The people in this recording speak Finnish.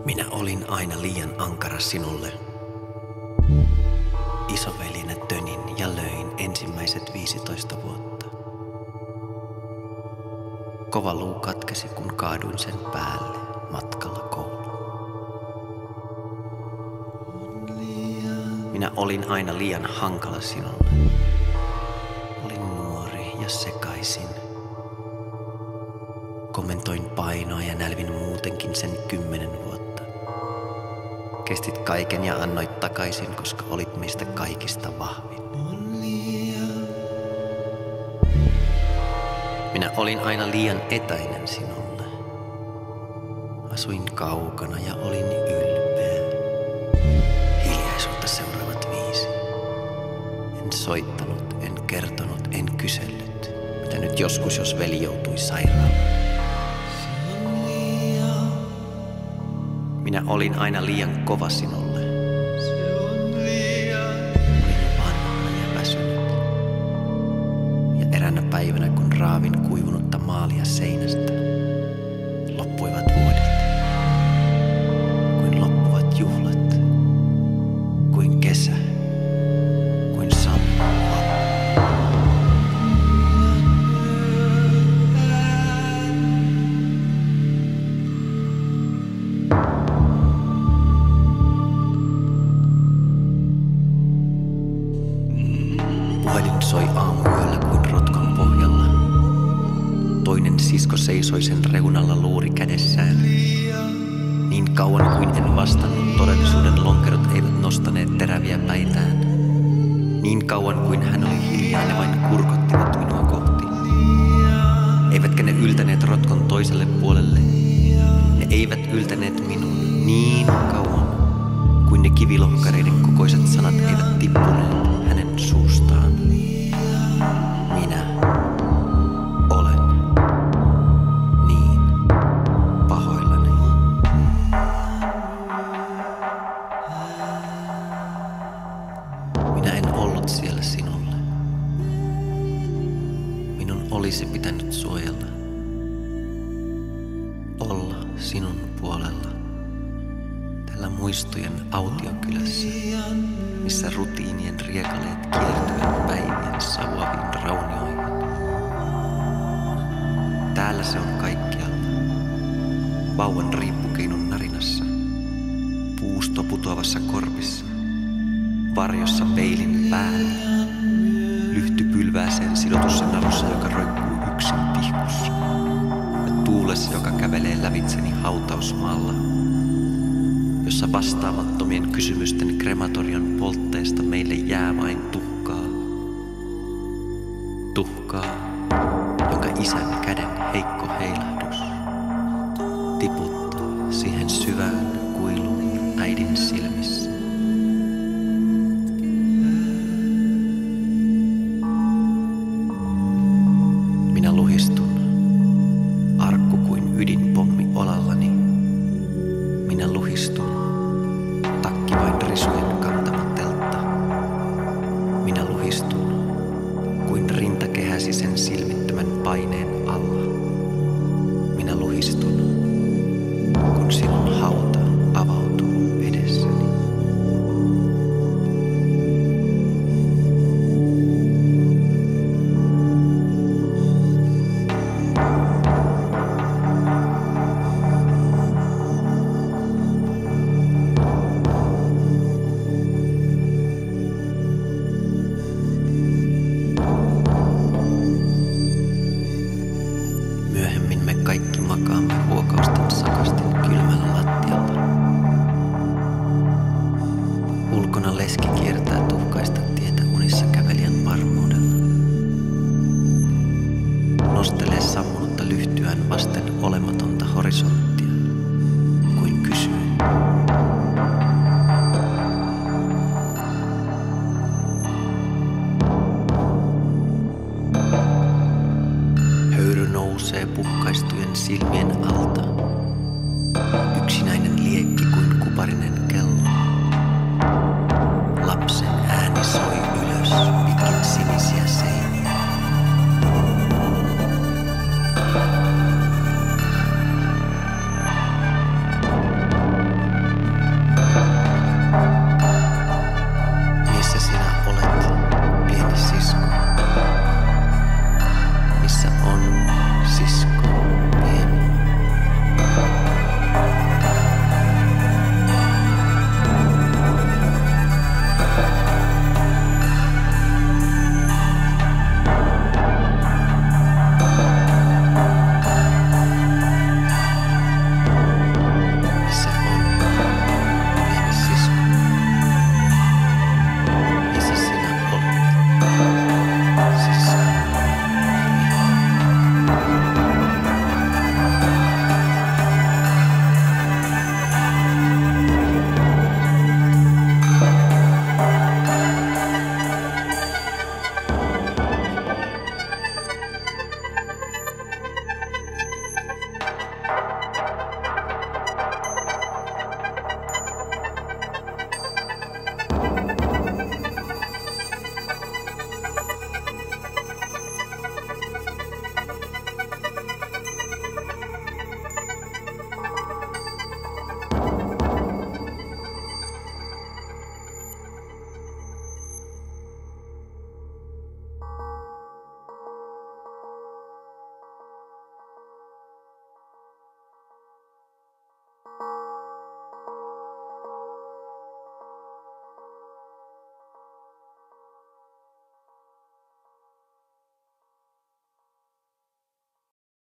Minä olin aina liian ankara sinulle. Isovelinä tönin ja löin ensimmäiset 15 vuotta. Kova luu katkesi, kun kaaduin sen päälle matkalla kouluun. Minä olin aina liian hankala sinulle. Olin nuori ja sekaisin. Kommentoin painoa ja nälvin muutenkin sen 10 vuotta. Kestit kaiken ja annoit takaisin, koska olit meistä kaikista vahvin. Minä olin aina liian etäinen sinulle. Asuin kaukana ja olin ylpeä. Hiljaisuutta seuraavat 5. En soittanut, en kertonut, en kysellyt, mitä nyt joskus, jos veli joutui sairaalaan. Minä olin aina liian kova sinulle. Olin vanha ja väsynyt. Ja eräänä päivänä, kun raavin kuivunutta maalia seinästä, loppuivat vuodet. Kuin loppuvat juhlat. Kuin kesä. Kuin sammuva. Puhelin soi aamuyöllä kuin rotkon pohjalla. Toinen sisko seisoi sen reunalla luuri kädessään. Niin kauan kuin en vastannut, todellisuuden lonkerot eivät nostaneet teräviä päitään. Niin kauan kuin hän oli hiljaa, ne vain kurkottivat minua kohti. Eivätkä ne yltäneet rotkon toiselle puolelle. Ne eivät yltäneet minun niin kauan kuin ne kivilohkareiden kokoiset sanat eivät tippuneet hänen suustaan. Minä olen niin pahoillani. Minä en ollut siellä sinulle. Minun olisi pitänyt suojella. Olla sinun puolella. Täällä muistojen autiokylässä, missä rutiinien riekaleet kiertyvät päivien savuaviin raunioihin. Täällä se on kaikkialla. Vauvan riippukeinun narinassa, puusto putoavassa korpissa, varjossa peilin päällä, lyhtypylvääseen sidotussa narussa, joka roikkuu yksin tihkussa, ja tuulessa, joka kävelee lävitseni hautausmaalla, jossa vastaamattomien kysymysten krematorion poltteesta meille jää vain tuhkaa. Tuhkaa, jonka isän käden heikko heilahdus tiputtaa siihen syvään kuiluun äidin silmissä. Minä luhistun, arkku kuin ydinpommi olallani. Minä luhistun, takki vain risujen kantama teltta. Minä luhistun, kuin rinta kehäsi sen silmittömän paineen alla. Minä luhistun, kun sinun hauta avautuu edessäni. Myöhemmin me kaikki makaamme huokausten sakastin kylmällä lattialla. Ulkona leski kiertää tuhkaista tietä unissa kävelijän varmuudella. Nostelee sammunutta lyhtyään vasten olematonta horisonttia, kuin kysyy. Höyry nousee puhkaistujen silmien alta.